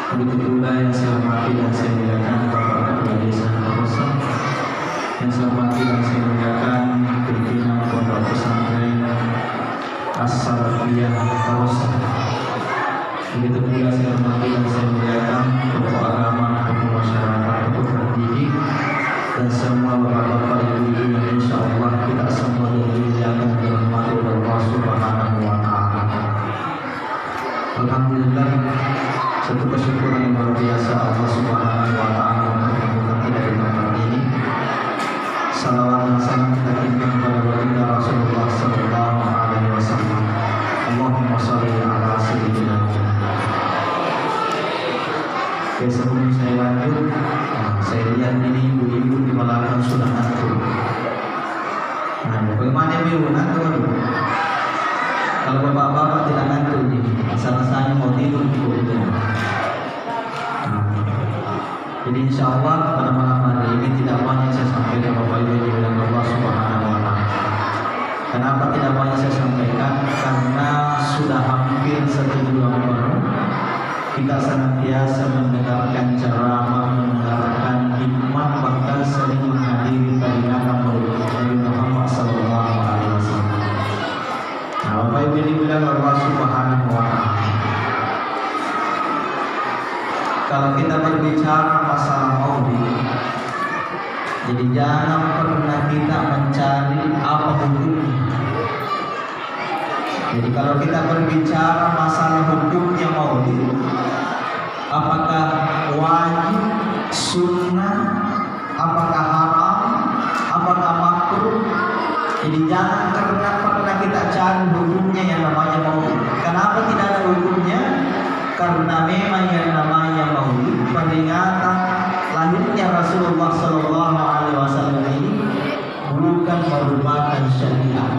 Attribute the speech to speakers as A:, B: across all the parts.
A: Begitu pula yang saya hormati dan saya muliakan Bapak Ketua Desa Kawasan, yang saya hormati dan saya muliakan pimpinan Pondok Pesantren As-Salafiyah Kawasan. Begitu pula saya hormati dan saya muliakan tokoh agama, tokoh masyarakat, tokoh terdidik, dan semua bapak-bapak ibu-ibu yang insya Allah kita semua dimuliakan dirahmati oleh Allah Subhanahu wa Ta'ala. Alhamdulillah, satu kesyukuran yang luar biasa Allah Subhanahu wa Ta'ala mempertemukan kita di tempat ini. Salawat dan salam kita kirimkan kepada baginda Rasulullah sallallahu alaihi wasallam. Allahumma shalli ala sayyidina Muhammad. Oke, sebelum saya lanjut, saya lihat ini ibu-ibu di belakang sudah ngantuk. Nah, bagaimana ibu ngantuk? Kalau bapak-bapak tidak ngantuk nih, rasanya mau tidur di jadi insya Allah pada malam hari ini tidak banyak saya sampaikan Bapak Ibu di dalam Allah Subhanahu wa Ta'ala. Kenapa tidak banyak saya sampaikan? Karena sudah hampir 1 bulan baru kita senantiasa mendengarkan ceramah, mendengarkan hikmah, bahkan sering menghadiri peringatan Nabi Muhammad sallallahu alaihi wasallam. Nah, Bapak Ibu dibilang Allah Subhanahu wa Ta'ala. Kalau kita berbicara masalah maulid, jadi jangan pernah kita mencari apa hukumnya. Jadi kalau kita berbicara masalah hukumnya maulid, apakah wajib, sunnah, apakah haram, apakah makruh, jadi jangan pernah kita cari hukumnya yang namanya maulid. Kenapa tidak ada hukumnya? Karena memang yang namanya maulid peringatan lahirnya Rasulullah sallallahu alaihi wasallam ini bukan merupakan syariat.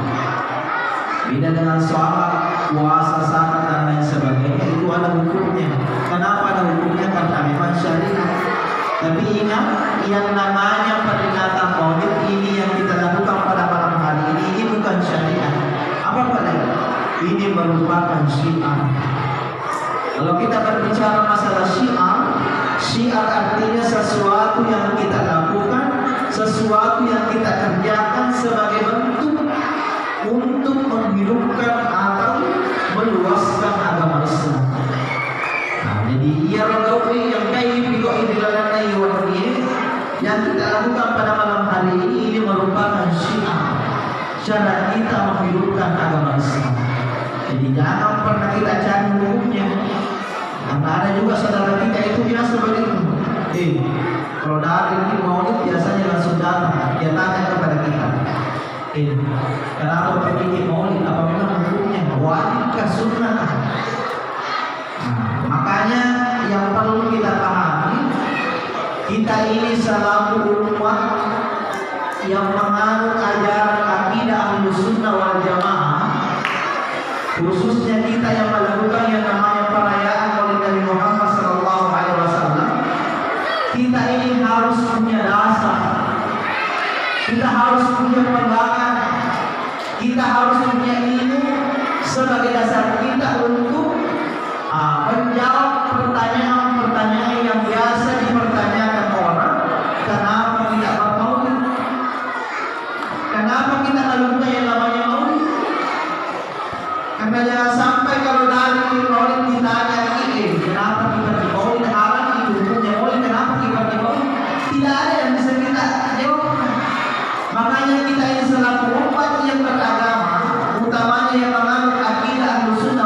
A: Beda dengan sholat, puasa, zakat dan lain sebagainya, itu ada hukumnya. Kenapa ada hukumnya? Karena memang syariat. Tapi ingat, yang namanya peringatan maulid ini yang kita lakukan pada malam hari ini bukan syariat. Apa padanya? Ini merupakan syiar. Kalau kita berbicara masalah syiar artinya sesuatu yang kita lakukan, sesuatu yang kita kerjakan sebagai bentuk untuk menghidupkan atau meluaskan agama Islam. Nah, jadi yang kayak yang kita lakukan pada malam hari ini merupakan syiar, cara kita menghidupkan agama Islam. Jadi jangan pernah kita cari hukumnya. Karena ada juga saudara kita itu biasa begitu. Kalau dari ini maulid biasanya langsung datang, dia tanya kepada kita. Kenapa pergi maulid? Apa memang hukumnya wajibkah, sunnah? Makanya yang perlu kita pahami, kita ini selalu umat yang menganut ajaran akidah Ahlussunnah wal Jamaah. Khususnya kita yang melakukan yang namanya perayaan Maulid Nabi Muhammad sallallahu alaihi wasallam, kita ini harus punya dasar. Kita harus punya pegangan. Kita harus punya ilmu sebagai dasar kita untuk menjawab pertanyaan-pertanyaan yang biasa dipertanyakan orang. Kenapa kita bermaulid? Kenapa kita melakukan yang namanya maulid? Karena jangan sampai kalau dari maulid ditanya ini, kenapa kita di maulid, haram itu hukumnya maulid, kenapa kita di maulid? Tidak ada yang bisa kita jawabkan. Makanya kita ini selaku umat yang beragama, utamanya yang menganut akidah Ahlussunnah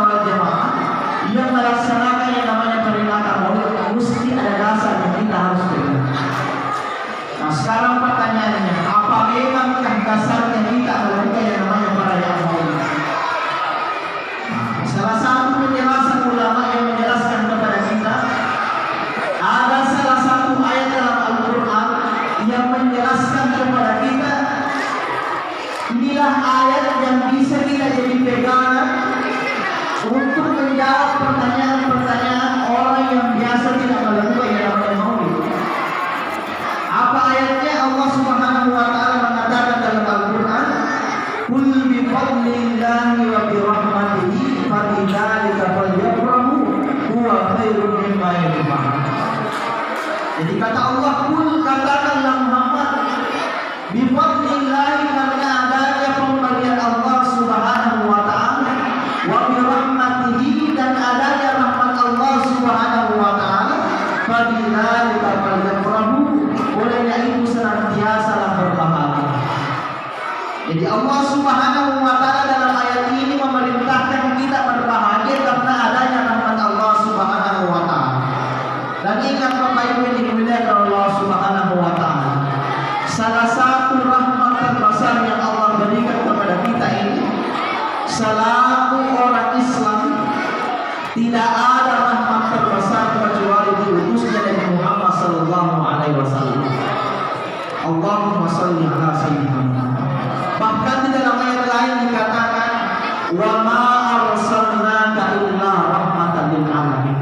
A: Jadi kata Allah pun, katakanlah Muhammad, bifadlillahi, karena adanya pemberian Allah Subhanahu wa ta'ala, wa birahmatihi, dan adanya rahmat Allah Subhanahu wa ta'ala, fadidzalika falyafrahu, olehnya itu senantiasalah berbahagia. Jadi Allah Subhanahu wa ta'ala dalam ayat ini memerintahkan kita berbahagia karena adanya rahmat Allah Subhanahu wa ta'ala. Dan ingat Bapak Ibu yang dimuliakan Allah Subhanahu wa ta'ala, salah satu rahmat terbesar yang Allah berikan kepada kita ini, selaku orang Islam, tidak ada rahmat terbesar kecuali diutusnya Nabi Muhammad sallallahu alaihi wasallam. Allahumma shalli ala sayyidina. Bahkan di dalam ayat lain dikatakan, wa ma arsalnaka illa rahmatan lil alamin.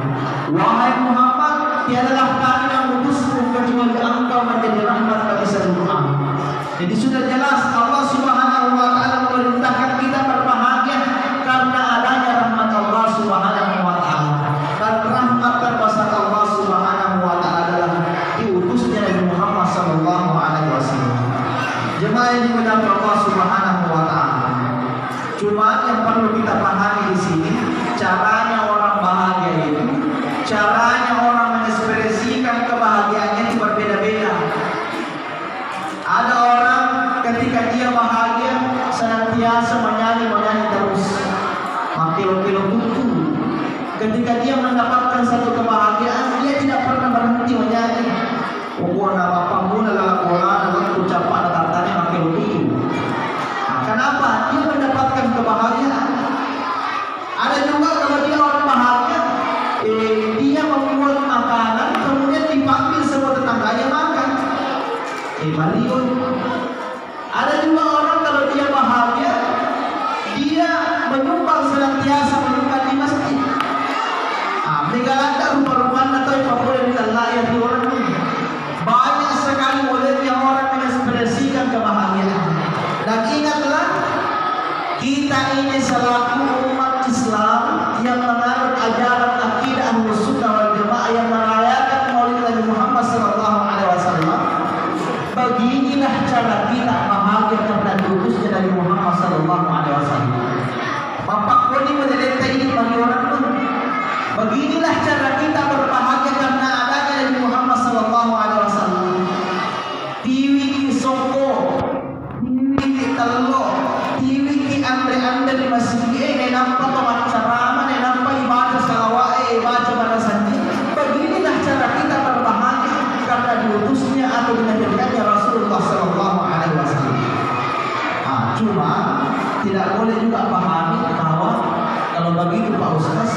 A: Wahai Muhammad, tiadalah kami yang mengutusmu kecuali engkau menjadi rahmat bagi seluruh alam. Jadi sudah jelas Allah Subhanahu wa ta'ala memerintahkan kita berbahagia karena adanya rahmat Allah Subhanahu wa ta'ala. Dan rahmat terbesar Allah Subhanahu wa ta'ala adalah diutusnya Nabi Muhammad sallallahu alaihi wasallam. Jemaah yang dimuliakan Allah Subhanahu wa ta'ala. Cuma yang perlu kita pahami di sini, caranya orang bahagia itu, caranya orang mengekspresikan kebahagiaannya itu berbeda-beda. Ada orang ketika dia bahagia senantiasa menyanyi terus, makilo-kilo kutu. Ketika dia mendapatkan satu kebahagiaan, dia tidak pernah berhenti menyanyi. Pokoknya apapun adalah pola dalam ucapan katanya makilo kutu. Nah, kenapa? Dia mendapatkan kebahagiaan. Ada juga kalau dia orang bahagia, dia membuat makanan kemudian dipanggil semua tetangganya makan. Mario. Ada juga orang kalau dia bahagia, dia menyumbang senantiasa menyumbang di masjid. Mereka ada rumah-rumah atau yang boleh dilayani di orang ini. Banyak sekali modelnya orang mengekspresikan kebahagiaan. Dan ingatlah, kita ini selaku umat Islam yang menganut ajaran akidah Ahlus Sunnah wal Jamaah yang merayakan Maulid Nabi Muhammad sallallahu alaihi wasallam. Beginilah cara kita bahagia karena diutusnya Nabi Muhammad sallallahu alaihi wasallam. Bapak Koni meneliti ini bagi orang pun. Beginilah cara kita berbahagia karena adanya Nabi Muhammad sallallahu alaihi wasallam. Tiwi soko, tiwi telo, tiwi andre di masjid ini nampak tempat ceramah, nampak ibadah salawat, ibadah pada sandi. Beginilah cara kita berbahagia karena diutusnya atau dilahirkannya Rasulullah sallallahu alaihi wasallam. Cuma tidak boleh juga pahami bahwa kalau begitu Pak Ustaz,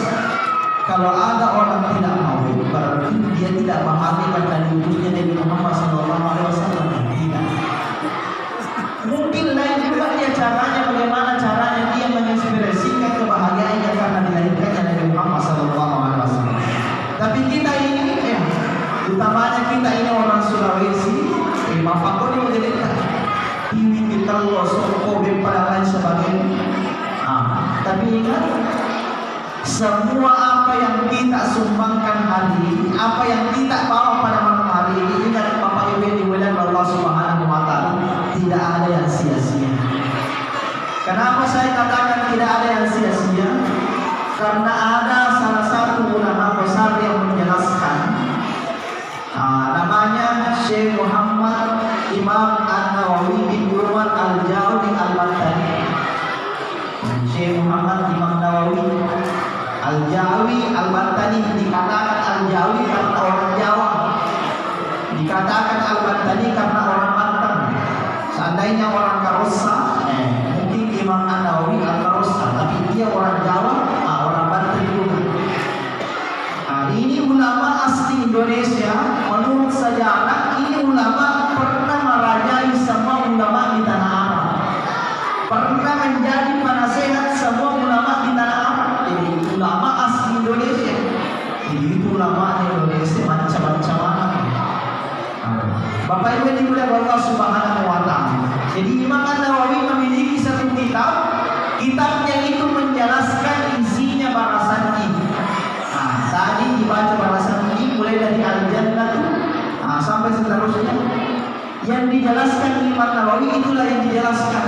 A: kalau ada orang tidak mau, berarti dia tidak bahagia karena diutusnya Nabi Muhammad sallallahu alaihi wasallam. Tidak. Mungkin lain juga dia caranya, bagaimana caranya dia mengekspresikan kebahagiaannya karena dilahirkannya Nabi Muhammad sallallahu alaihi wasallam. Tapi kita ini, utamanya kita ini orang Sulawesi, Bapak Koni menjadikan ini kita lo soko pada lain sebagainya. Tapi ingat, semua apa yang kita sumbangkan hari ini, apa yang kita bawa pada malam hari ini, ingat Bapak Ibu yang dimuliakan Allah Subhanahu wa ta'ala, tidak ada yang sia-sia. Kenapa saya katakan tidak ada yang sia-sia? Karena ada salah satu ulama besar yang menjelaskan, namanya Syekh Muhammad Imam An-Nawawi bin Umar Al-Jawi Al-Bantani. Syekh Muhammad Imam Nawawi Al-Jawi Al-Bantani, dikatakan Al-Jawi karena orang Jawa, dikatakan Al-Bantani karena orang Banten. Seandainya orang Karossa, mungkin Imam An-Nawawi Al-Karossa, tapi dia orang Jawa, orang Banten juga. Ini ulama asli Indonesia. Menurut sejarah, ini ulama pernah merajai semua ulama di tanah Arab, pernah menjadi penasehat semua ulama di tanah Arab. Jadi ulama asli Indonesia. Jadi itu ulama Indonesia macam-macam. Bapak Ibu yang dimuliakan Allah Subhanahu wa ta'ala. Jadi Imam An-Nawawi memiliki satu kitabnya itu menjelaskan isinya barasan ini. Tadi dibaca barasan ini mulai dari Al-Jannah Yang dijelaskan Imam Nawawi itulah yang dijelaskan.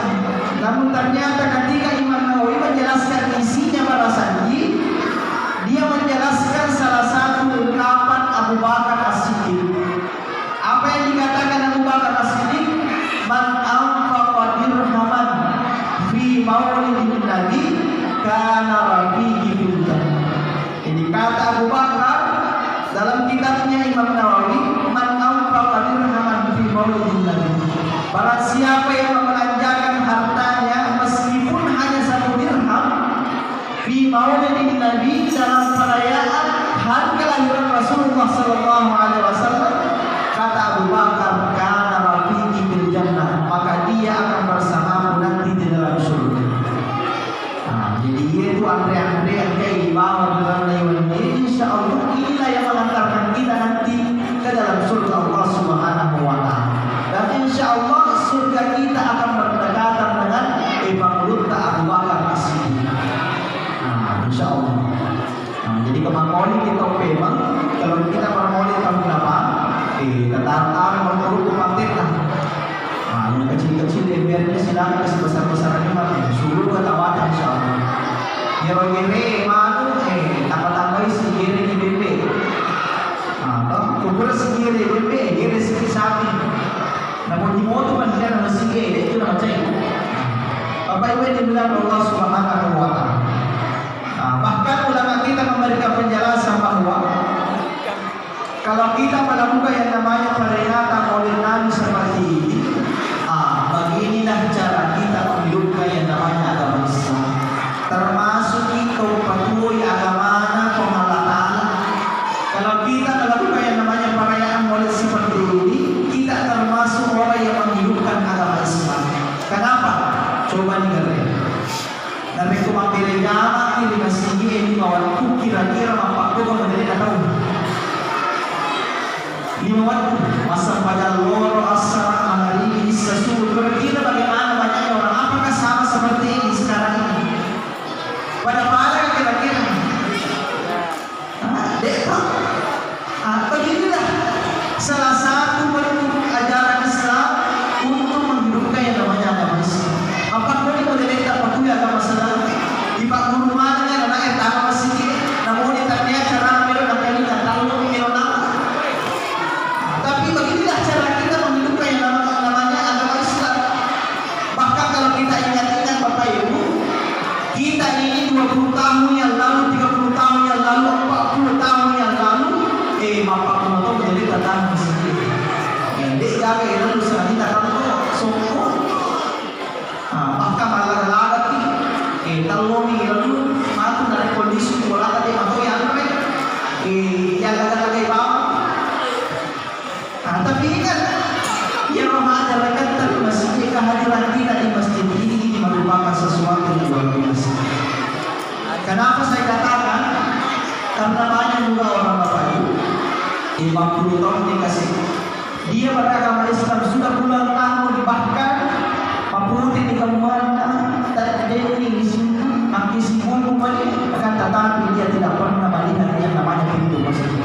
A: Namun ternyata ketika Imam Nawawi menjelaskan isinya para sanji, dia menjelaskan salah satu ungkapan Abu Bakar As-Siddiq. Apa yang dikatakan Abu Bakar As-Siddiq? Man anfaqa dirhaman fi maulidin Nabi kana rafiqi fil jannah. Ini kata Abu Bakar dalam kitabnya Imam Nawawi, man anfaqa dirhaman fi maulidin Nabi. Barang siapa yang membelanjakan hartanya meskipun hanya 1 dirham fi maulidin Nabi, dalam perayaan hari kelahiran Rasulullah sallallahu alaihi wasallam, kata Abu Bakar, kana rafiqi fil jannah, maka dia akan bersamaku nanti di dalam surga. Jadi dia itu andre-andre yang kayak dibawa dalam lewat ini, insyaallah inilah yang mengantarkan kita nanti ke dalam surga Allah Subhanahu wa taala. Dan insyaallah surga kita akan berdekatan dengan Ibnu Abu Bakar As-Siddiq. Insyaallah. Jadi kemampuan kita memang kalau kita bermolid tahun berapa? Tentang menurut kumantir lah. Yang kecil-kecil embernya silakan, ke sebesar-besarnya mah suruh buat awal insyaallah. Gere manu tambah-tambah si gere di bebe. Kubur si gere bebe, gere si sapi. Namun di moto kan dia nama si gere itu nama cai. Bapak Ibu yang dibilang Allah Subhanahu wa taala. Bahkan ulama kita memberikan penjelasan bahwa kalau kita melakukan yang namanya peringatan Maulid Nabi seperti ini, beginilah cara kita menghidupkan yang namanya agama Islam. Termasuk kita patuhi agama penghalalan. Kalau kita melakukan yang namanya perayaan Maulid seperti ini, kita termasuk orang yang menghidupkan agama Islam. Kenapa? Coba dengar. Dari kumambil jamaah ini masih ini kawanku kira-kira apa kau menjadi tahu? 5 waktu masa pada loro asar hari sesuatu kira bagaimana banyaknya orang, apakah sama seperti ini sekarang ini? Pada mana kira-kira? Dekat. Beginilah salah satu bentuk ajaran Islam untuk menghidupkan yang namanya agama Islam. Apakah ini boleh kita patuhi agama Islam? Di Pak Guru mana kan anak tahu masih namun ditanya cara melo dan kali tak tahu melo nama. Tapi beginilah cara kita menghidupkan yang namanya agama Islam. Bahkan kalau kita ingat-ingat Bapak Ibu, kita ini 20 tahun yang lalu, 30 tahun yang lalu, 40 tahun yang lalu, Bapak Kumoto menjadi tatang masjid. Dia jaga itu usaha kita kalau songko. Bahkan malah kalau ni lalu masuk dari kondisi bola tadi atau yang lain, yang agak-agak bawah. Tapi ingat, yang mengajarkan tadi masjid, kehadiran kita di masjid ini merupakan sesuatu yang luar biasa. Kenapa saya katakan? Karena banyak juga orang Bapak Ibu 50 tahun dikasih. Dia beragama Islam sudah puluhan tahun, bahkan Paputi di Kampung terjadi di sini, makin sibuk kembali, akan tetapi dia tidak pernah melihat yang namanya pintu masjid.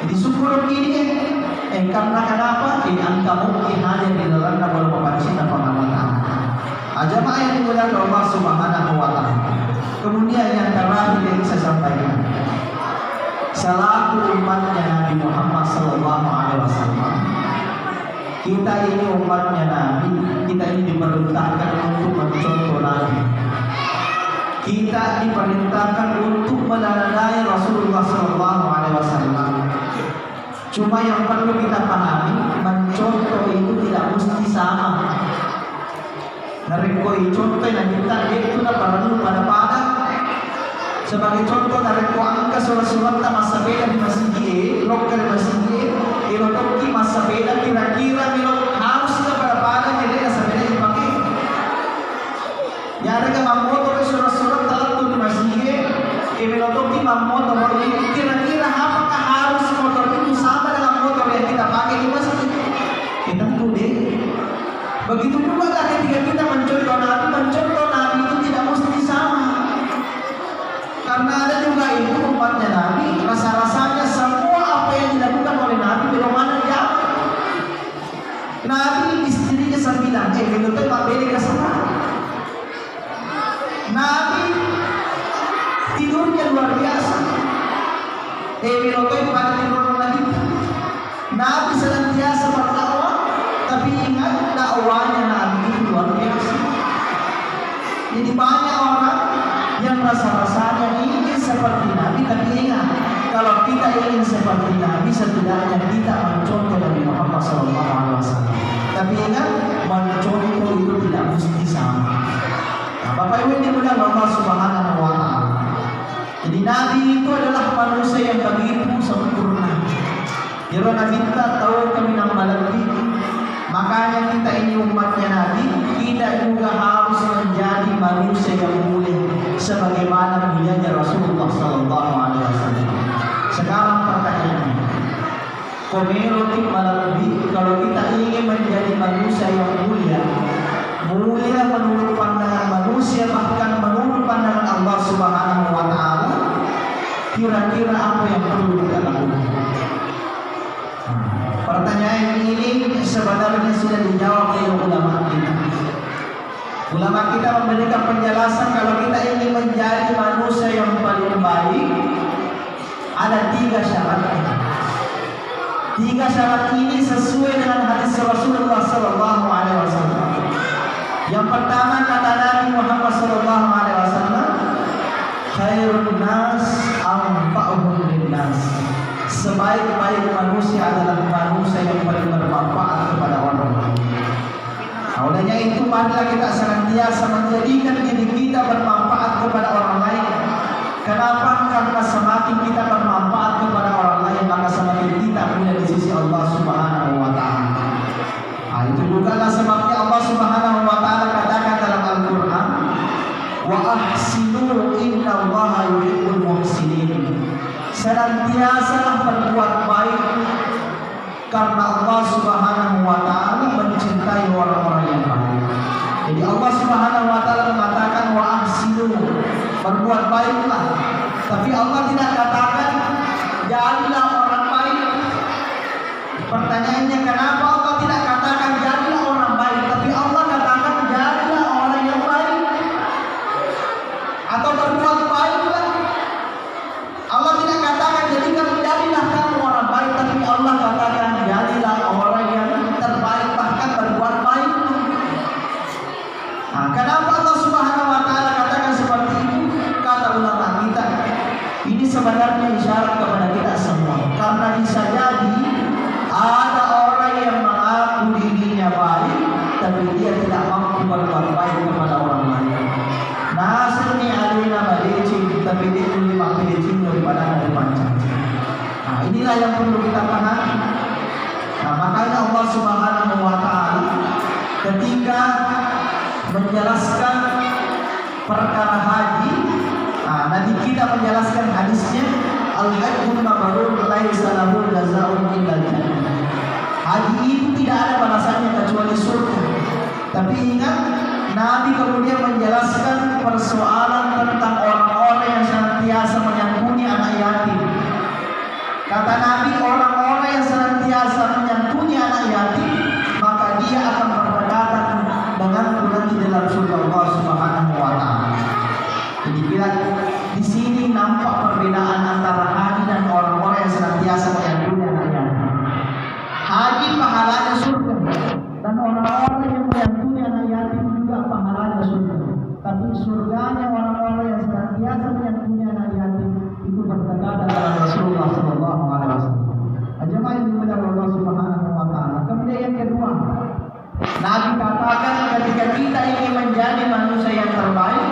A: Jadi syukur ini, karena kenapa? Angka mungkin hadir di dalam nama Bapak Cina pengamatan. Jamaah yang dimuliakan Allah Subhanahu wa taala. Kemudian yang terakhir yang saya sampaikan, selaku umatnya Nabi Muhammad sallallahu alaihi wasallam, kita ini umatnya Nabi, kita ini diperintahkan untuk mencontoh Nabi. Kita diperintahkan untuk meneladani Rasulullah sallallahu alaihi wasallam. Cuma yang perlu kita pahami, mencontoh itu tidak mesti sama. Narekoi contoh yang kita itu perlu pada sebagai contoh narekoi angka surat-surat masa beda di masjid, lokal masjid, ilotoki masa beda kira-kira milo harus pada jadi sampai dipakai. Ya ada mamoto surat-surat tertentu di masjid, ilotoki mamoto ini kira-kira apakah harus motor itu sama dengan motor yang kita pakai di masjid? Kita tuh deh. Begitu juga ketika kita mencontoh Nabi itu tidak mesti sama. Karena ada juga itu umatnya Nabi rasa-rasa gitu tuh mak beli kesana. Nabi tidurnya luar biasa. Bilotoy pada tidur lagi. Nabi senantiasa berdakwah, tapi ingat dakwahnya Nabi itu luar biasa. Jadi banyak orang yang rasa-rasanya ingin seperti Nabi, tapi ingat, kalau kita ingin seperti Nabi, setidaknya kita mencontoh Nabi Muhammad SAW. Tapi ingat, mencontoh itu tidak mesti sama. Nah, Bapak Ibu yang dimuliakan Allah Subhanahu wa Ta'ala. Jadi Nabi itu adalah manusia yang begitu sempurna. Jadi Nabi kita tahu kami nama lebih. Makanya kita ini umatnya Nabi, kita juga harus menjadi manusia yang mulia sebagaimana mulianya Rasulullah Sallallahu Alaihi Wasallam. Sekarang pertanyaannya, komerotik malah lebih. Kalau kita ingin menjadi manusia yang mulia menurut pandangan manusia, bahkan menurut pandangan Allah Subhanahu Wa Taala, kira-kira apa yang perlu kita lakukan? Pertanyaan ini sebenarnya sudah dijawab oleh ulama kita. Ulama kita memberikan penjelasan kalau kita ingin menjadi manusia yang paling baik, ada 3 syarat. 3 syarat ini sesuai dengan hadis Rasulullah Sallallahu Alaihi Wasallam. Yang pertama kata Nabi Muhammad Sallallahu Alaihi Wasallam, khairun nas anfa'uhum linnas. Sebaik-baik manusia adalah manusia yang paling bermanfaat kepada orang lain. Nah, olehnya itu marilah kita senantiasa menjadikan diri kita bermanfaat kepada orang lain. Kenapa? Karena semakin kita bermanfaat kepada orang lain, maka semakin kita punya di sisi Allah Subhanahu wa Ta'ala. Nah, itu bukanlah sebabnya Allah Subhanahu wa Ta'ala katakan dalam Al-Qur'an, wa ahsinu innallaha yuhibbul muhsinin. Senantiasalah berbuat baik karena Allah Subhanahu wa Ta'ala mencintai orang-orang yang baik. Jadi Allah Subhanahu wa Ta'ala mengatakan wa ahsinu, berbuat baiklah. Tapi Allah tidak katakan jadilah orang baik. Pertanyaannya, kenapa Allah tidak katakan jadilah orang baik, tapi Allah katakan jadilah orang yang baik atau berbuat baiklah? Allah tidak katakan jadilah kamu orang baik, tapi Allah katakan jadilah orang yang terbaik, bahkan berbuat baik. Nah, kenapa Allah Subhanahu wa Ta'ala katakan seperti itu? Kata ulama kita, ini sebenarnya isyarat kepada kita semua. Karena bisa jadi ada orang yang mengaku dirinya baik, tapi dia tidak mampu berbuat baik kepada orang lain. Nasrni alina balicin, tapi dia lebih balicin daripada dari panjang. Nah, inilah yang perlu kita pahami. Nah, makanya Allah Subhanahu wa Ta'ala ketika menjelaskan perkara haji, Nabi kita menjelaskan hadisnya, al-hajjul mabrur laisa lahu jazaa'un illa jannah. Haji itu tidak ada balasannya kecuali surga. Tapi ingat, Nabi kemudian menjelaskan persoalan tentang orang-orang yang senantiasa menyantuni anak yatim. Kata Nabi, orang-orang yang senantiasa menyantuni anak yatim, maka dia akan berdekatan dengan nanti dalam surga Allah Subhanahu wa Ta'ala. Jadi bila di sini nampak perbedaan antara haji dan orang-orang yang senantiasa menyantuni anak yatim. Haji pahalanya surga, dan orang-orang yang menyantuni anak yatim juga pahalanya surga. Tapi surganya orang-orang yang senantiasa menyantuni anak yatim itu berdekatan dengan Rasulullah Sallallahu Alaihi Wasallam. Jemaah yang dimuliakan Allah Subhanahu wa Ta'ala. Kemudian yang kedua, Nabi katakan ketika kita ingin menjadi manusia yang terbaik,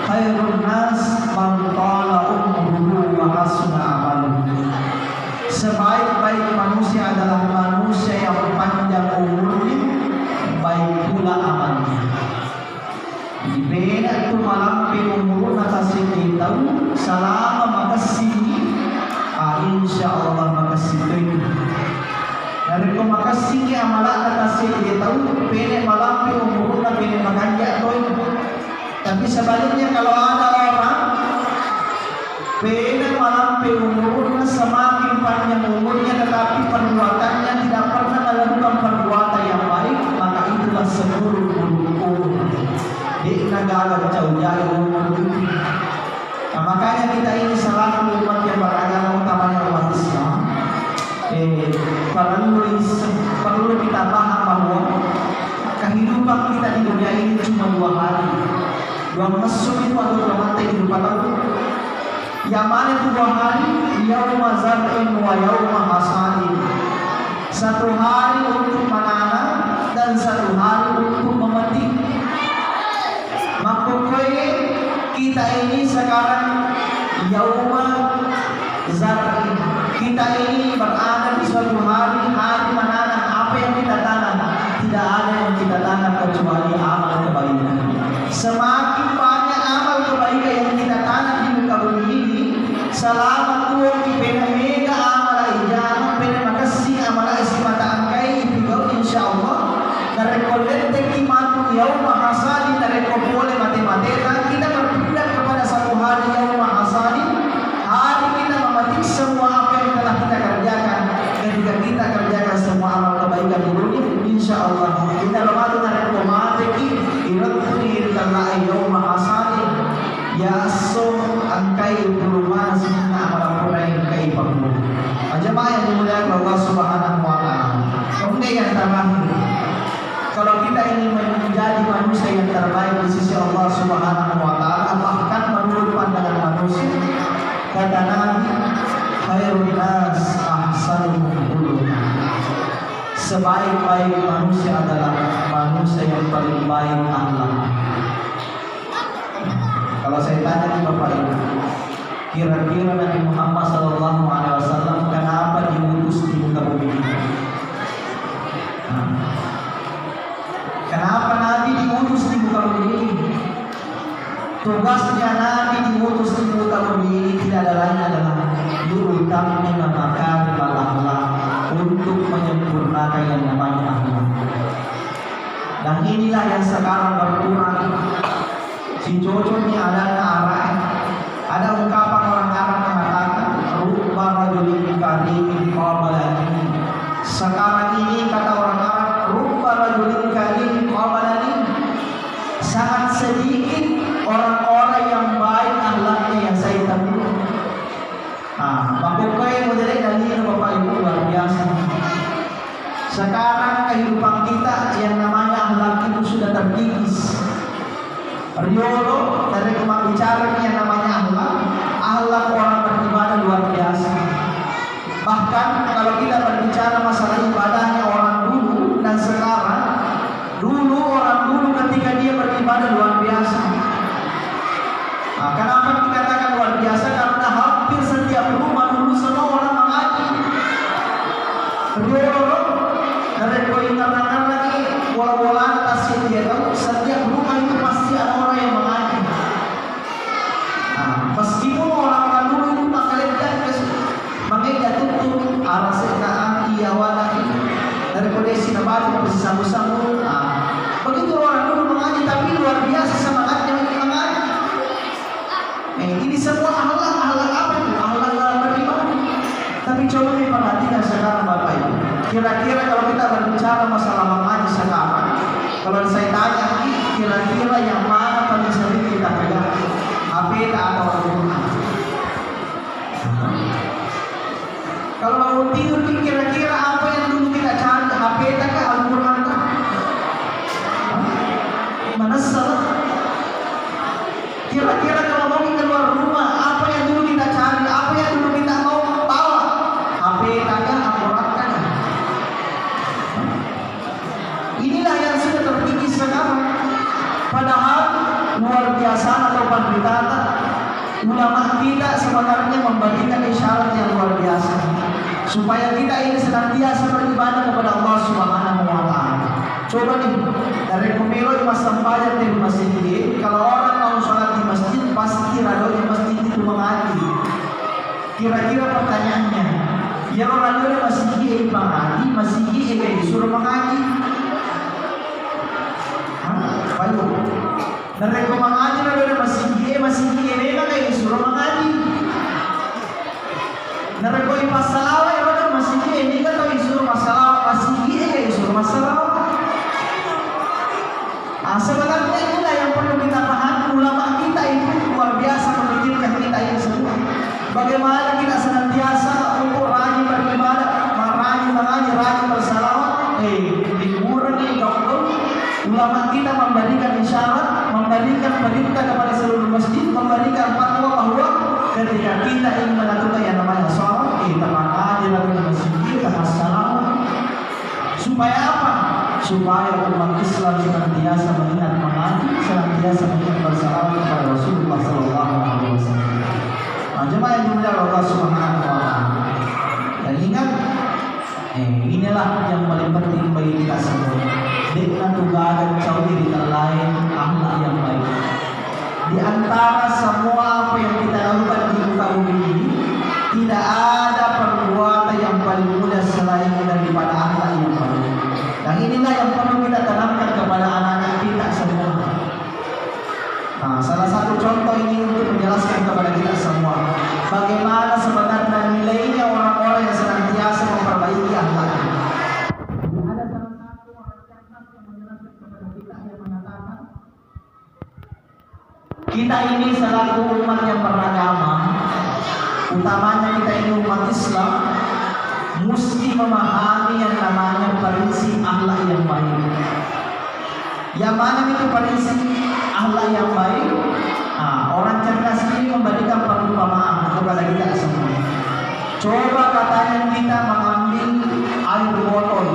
A: khairun nas man tala umruhu wa hasuna amaluhu. Sebaik-baik manusia adalah manusia yang panjang umurnya, baik pula amalnya. Di beda itu malam umur nakasih kita selama makasih, insya Allah makasih itu. Dari makasih amalan nakasih dia tahu beda malam umur nak beda makanya itu. Tapi sebaliknya kalau ada orang beda malam umurnya semakin panjang umurnya, tetapi perbuatannya tidak pernah melakukan perbuatan yang baik, maka itulah seburuk perlu kita paham bahwa kehidupan kita di dunia ini cuma 2 hari. 2 mesum itu atau 2 mati kehidupan itu. Yang mana itu 2 hari? Yauma zar'in wa yauma hasadin. 1 hari untuk menanam dan 1 hari untuk memetik. Makanya kita ini sekarang yauma zar'in. Kita ini berada di suatu hari menanam. Apa yang kita tanam? Tidak ada yang kita tanam kecuali amal kebaikan. Semakin banyak amal kebaikan yang kita tanam di muka bumi ini, selama tuh kita mega amal ijazah, pena makasih amal mata angkai itu insyaallah. Dari kolekte kimatu yauma hasadin dari kopole matematika kita berpindah kepada 1 hari yauma hasadin. Hari kita memetik semua apa yang telah kita kerjakan. Ketika kita kerjakan semua amal kebaikan di dunia, insyaallah kita bermatu dari komatiki irutni tala yauma hasadin ya so angkai perumahan sehingga amal kurai kai pamu. Jemaah yang dimuliakan Allah Subhanahu wa taala. Kemudian yang terakhir, kalau kita ingin menjadi manusia yang terbaik di sisi Allah Subhanahu wa taala, bahkan menurut pandangan manusia, kata Nabi, khairun nas ahsanuhum khuluqan. Sebaik-baik manusia adalah manusia yang paling baik akhlak. Kalau saya tanya nih Bapak Ibu, kira-kira Nabi Muhammad SAW kenapa diutus di muka bumi ini? Kenapa Nabi diutus di muka bumi ini? Tugasnya Nabi diutus di muka bumi ini tidak ada lain adalah yu'tamina makarimal akhlak, untuk menyempurnakan yang namanya akhlak. Dan inilah yang sekarang berkurang. Si Jojo ini ada arah. Ada ungkapan orang Arab mengatakan rubba rajulin karimin qabalani. Sekarang ini kata orang Arab rubba rajulin karimin qabalani. Sangat sedikit orang-orang yang baik akhlaknya yang saya temui. Pakai model dalil Bapak Ibu luar biasa. Sekarang kehidupan kita yang namanya akhlak itu sudah terkikis. Riolo dari kemang bicara yang namanya akhlak orang beribadah luar biasa. Bahkan kalau kita berbicara masalah ibadahnya orang dulu dan sekarang, dulu orang dulu ketika dia beribadah luar biasa. Kenapa dikatakan luar biasa? Karena hampir setiap rumah dulu semua orang mengaji. Riolo dari poin karena lagi bola-bola atas dia tahu setiap rumah itu pasti ada orang yang mengaji. Meskipun orang-orang dulu itu makanya tutup arah sekaan iyawana dari kondisi nabati masih sambung-sambung. Begitu orang dulu mengaji, tapi luar biasa semangatnya mengaji. Ini semua akhlak apa itu? Akhlak beribadah. Tapi coba diperhatikan sekarang Bapak Ibu. Kira-kira kalau kita berbicara masalah mengaji sekarang, kalau saya tanya, kira-kira yang mana paling sering kita pegang? HP atau Al-Quran? Kalau mau tidur, kira-kira apa yang dulu kita cari? HP atau Al-Quran? Mana salah? Kira-kira kalau mau keluar rumah, apa yang dulu kita cari? Apa yang dulu kita mau bawa? HP atau Al-Quran? Inilah yang sudah terkikis sekarang. Padahal luar biasa atau penderitaan ulama kita sebenarnya memberikan isyarat yang luar biasa supaya kita ini senantiasa beribadah kepada Allah Subhanahu wa taala. Coba nih dari pemilu di masa sembahyang di masjid ini, kalau orang mau sholat di masjid pasti radio di masjid itu mengaji. Kira-kira pertanyaannya, ya orang radio masih mengaji, masih disuruh mengaji? Baik. Dan mengaji ada masih memang kayak disuruh mengaji. Dan pas salawat ada masih ini kan kalau disuruh masalah masih kayak disuruh masalah. Sebenarnya itulah yang perlu kita pahami. Ulama kita itu luar biasa memikirkan kita ini semua. Bagaimana kita senantiasa untuk rajin beribadah, rajin mengaji, Ulama kita memberikan isyarat, memberikan perintah kepada seluruh masjid, memberikan fatwa bahwa ketika kita ingin melakukan yang namanya sholat, kita aja lakukan di masjid, kita salam. Supaya apa? Supaya umat Islam senantiasa mengingat mengaji, senantiasa mengingat bersalawat kepada Rasulullah SAW. Nah, jemaah yang dimuliakan Allah Subhanahu wa Ta'ala. Dan ingat, inilah yang paling penting bagi kita semua. Dengan tugasan jauh di lain akhlak yang baik. Di antara semua apa yang kita lakukan di muka bumi ini, tidak ada perbuatan yang paling mudah selain daripada akhlak yang baik. Dan inilah yang perlu kita tanamkan kepada anak-anak kita semua. Nah, salah satu contoh ini untuk menjelaskan kepada kita semua bagaimana sebenarnya nilainya orang-orang yang senantiasa memperbaiki akhlaknya. Ada salah satu orang cerdas yang menjelaskan kepada kita yang mengatakan, kita ini selaku umat yang beragama, utamanya kita ini umat Islam, mesti memahami yang namanya prinsip akhlak yang baik. Yang mana itu prinsip akhlak yang baik? Nah, orang cerdas ini memberikan perumpamaan kepada kita semua. Coba katanya kita mengambil air botol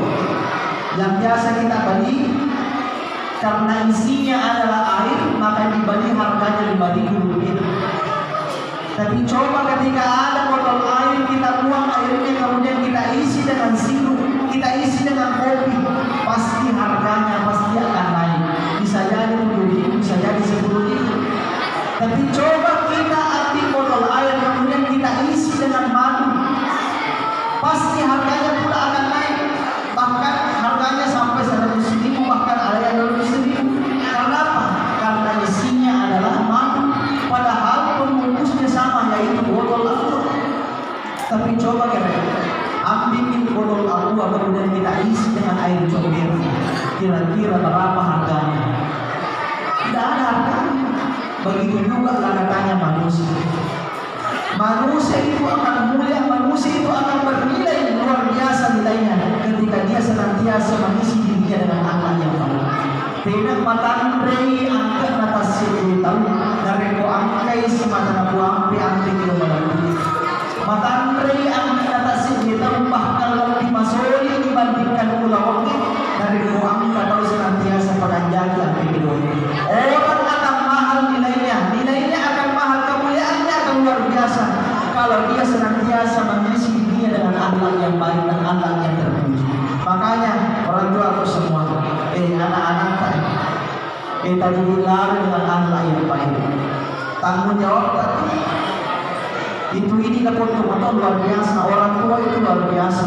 A: yang biasa kita beli, karena isinya adalah air, maka dibeli harganya Rp5.000. Tapi coba ketika ada botol air, kita buang airnya, kemudian kita isi dengan sirup, kita isi dengan kopi, pasti harganya pasti akan naik. Bisa jadi Rp7.000, bisa jadi Rp10.000. Tapi coba kita ambil botol air, kemudian kita isi dengan madu, pasti harganya pula akan naik. Bahkan harganya sampai Rp100.000, bahkan ada yang Rp200.000. Karena apa? Karena isinya adalah madu, padahal pembungkusnya sama, yaitu botol aqua. Tapi coba kita ambil botol aqua, kemudian kita isi dengan air comberan, kira-kira berapa harganya? Tidak ada harganya. Begitu juga katanya manusia. Manusia itu akan mulia, manusia itu akan bernilai luar biasa nilainya ketika dia senantiasa mengisi dirinya dengan akhlak yang baik. Tidak matandrei angkat atas situ tahu dari ko angkai semata nabu ampi ampi kilo malampi. Matandrei angkat atas situ tahu bahkan lebih masori dibandingkan ulawang dari ko angkat tahu senantiasa peranjaki ampi kilo. Orang akan mahal nilainya akan mahal, kemuliaannya akan luar biasa kalau dia senantiasa mengisi dirinya dengan akhlak yang baik dan akhlak yang terpuji. Makanya orang tua aku semua, anak-anak kita dilari dengan akhlak yang baik. Tanggung jawab tadi ini dapat teman luar biasa. Orang tua itu luar biasa,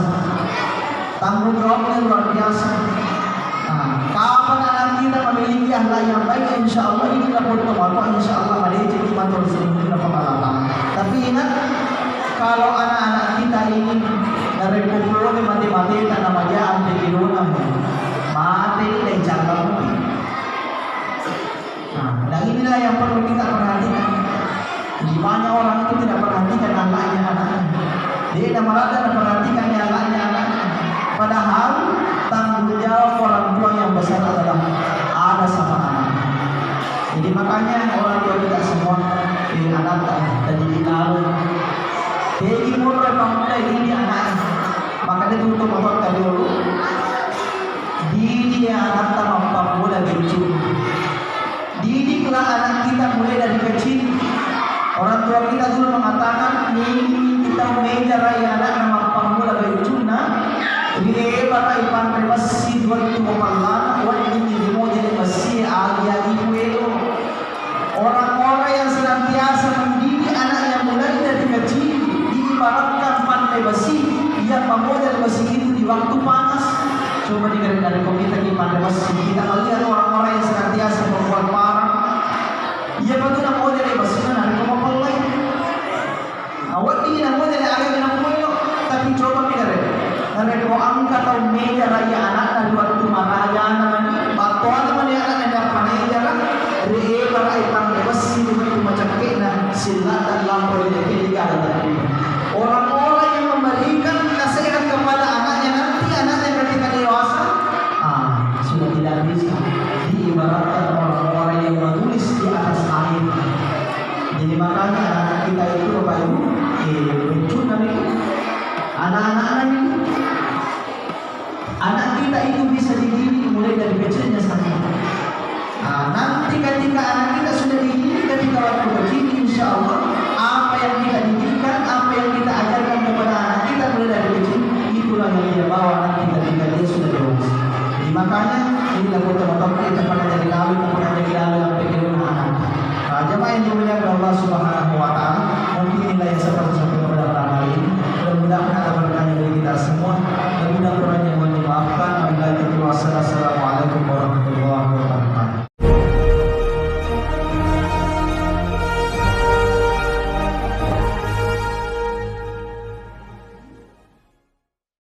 A: tanggung jawabnya luar biasa. Kapan anak kita memiliki akhlak yang baik, insya Allah ini dapat teman, insya Allah ada jadi matur sini pengalaman. Tapi ingat, kalau anak-anak kita ini dari kumpulan mati-mati nama dia ambil kiruna mati dan jangan mati. Nah, inilah yang perlu kita perhatikan. Gimana orang itu tidak perhatikan anaknya. Dia tidak merasa perhatikan anaknya. Padahal tanggung jawab orang tua yang besar adalah ada sama anak. Jadi makanya orang tua kita semua anak tadi ditaruh. Jadi mulai pemuda ini anak, maka dia tutup motor tadi dulu. Didik anak tanpa pemuda kecil. Didiklah anak kita mulai dari kecil. Orang tua kita dulu mengatakan, ini kita meja raya anak nama pemuda kecil. Jadi para ipan masjid waktu kepala, waktu ini mau jadi masjid agi itu. Orang-orang yang senantiasa mendidik anaknya mulai dari kecil, diibaratkan pandai besi yang memodel besi itu di waktu panas. Coba dengar dari kita di pandai besi, kita melihat orang-orang yang senantiasa membuat parang. Ia betul nak model besi mana dari kepala. Awak ini nak model agak nak model, tapi coba dengar. Dari ko angkat atau meja raya anak dari waktu maraya namanya, batuan namanya anak yang dapat meja kan. Dari para ipan besi itu macam kena silat dan lampau ini kita ada. Orang-orang yang memberikan nasihat kepada anaknya nanti anaknya ketika dewasa, sudah tidak bisa. Anak-anak ini, anak kita itu bisa dididik mulai dari kecilnya sampai. Nanti ketika anak kita sudah dididik ketika waktu kecil, insya Allah apa yang kita didikkan, apa yang kita ajarkan kepada anak kita mulai dari kecil, itulah yang dia bawa nanti ketika dia sudah dewasa. Jadi makanya inilah foto-foto kita pada jadi lalu, pada jadi lalu sampai ke rumah anak. Jemaah yang dimuliakan Allah Subhanahu Wa Taala, mungkin inilah yang saya sampaikan kepada para hadirin. Mudah-mudahan ada berkah dari kita semua. Mudah-mudahan yang mohon dimaafkan. Wabillahi taufiq.